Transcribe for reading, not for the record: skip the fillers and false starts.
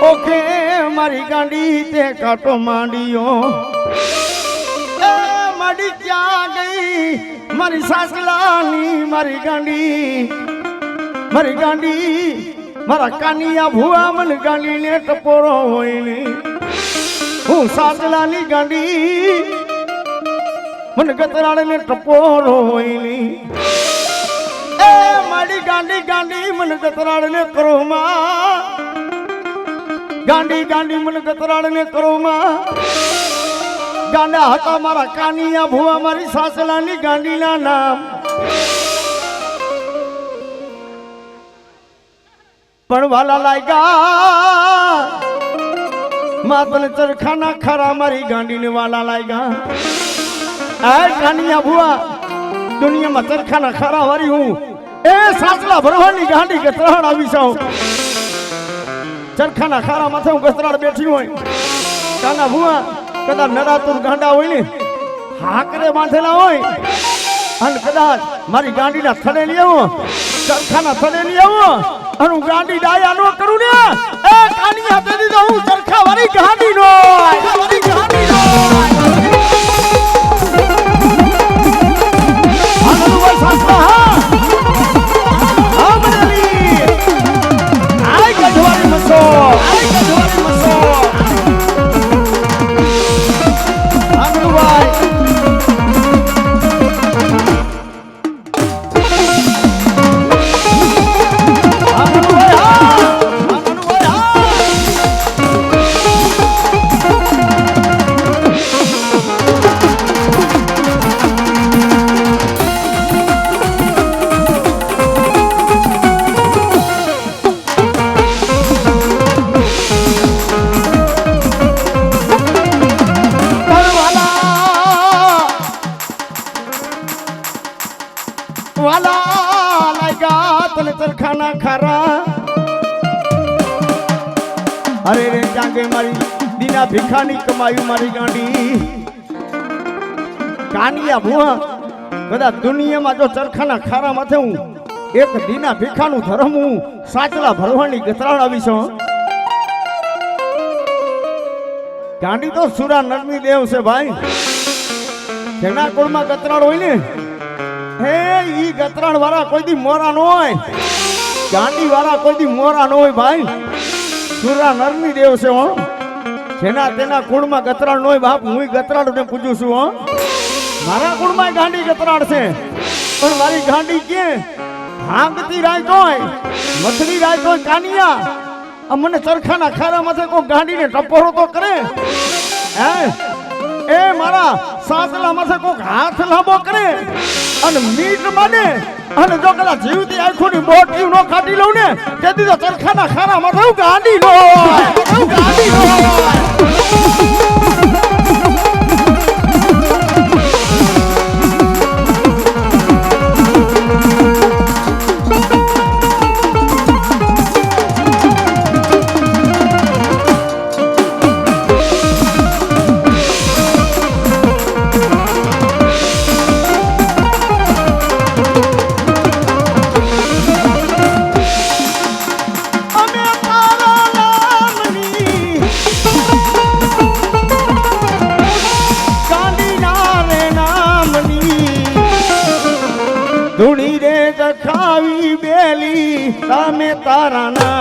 okay મારી ગાંડી તે કાટો માંડ્યો માડી ક્યાં ગઈ મારી સાસલાની મારી ગાંડી મારા કાનિયા ભુવા મને ગાંડીને ટપોરો હોય ને હું સાસલાની ગાંડી મને ગતરાળને ટપોરો હોય ને એ મારી ગાંડી મને ગતરાળને કરો માં ગાંડી મને ગતરાળને કરો માં ગાંડા હતા મારા કાનિયા ભુવા મારી સાસલાની ગાંડીના નામ પણ વાલા લાગ્યા માતને ચરખાના ખરા મારી ગાંડીને વાલા લાગ્યા આ કાનિયા ભુવા દુનિયામાં ચરખાના ખરા વારી હું એ સાસલા ભરવાની ગાંડી ગતરાળ આવી છું ચરખાના ખારા માથે હું ગતરાળ બેઠી હોય કાના ભુવા કદાચ નરાતુર ગાંડા હોય ને હાકરે બાંધેલા હોય અને કદાચ મારી ગાંડીના થડે લઈ આવો ચરખાના થડે લઈ આવો અને હું ગાંડી ડાયા નો કરું ને એ કાની હાથે દીધો હું ચરખા વાળી ગાંડી નો ચરખાના ખારા અરે રે જાગે મારી દીના ભીખાની કમાયું મારી ગાંડી કાનિયા ભુવા કદાચ દુનિયામાં જો ચરખાના ખારા માથે હું એક દીના ભીખાનું ધર્મ હું સાચલા ભરવાની ગતરાળ આવી છું ગાંડી તો સુરા નરની દેવ છે ભાઈ જેના કુળમાં ગતરાળ હોય ને હે ઈ ગતરાણ વાળા કોઈ દી મોરા ન હોય ગાંડી વાળા કોઈ દી મોરા ન હોય ભાઈ સુરા નરની દેવ છે હો જેના તેના કુળમાં ગતરાણ ન હોય બાપ હું ગતરાળ ને પૂછું છું હો મારા કુળમાં ગાંડી ગતરાળ છે પણ મારી ગાંડી કે ભાંગતી રાય કોઈ મથડી રાય કોઈ કાનિયા મને ચરખાના ખારા માથે કોઈ ગાંડીને ટપોરો તો કરે હે એ મારા સાસલા માથે કોક હાથ લાંબો કરે અને મીટ માને અને જો કદાચ જીવતી આંખોની બોટી નો કાઢી લઉં ને તેથી તો ચરખાના ખારા માથે હું ગાંડી નો ધૂણી રે દખાવી બેલી તમે તારા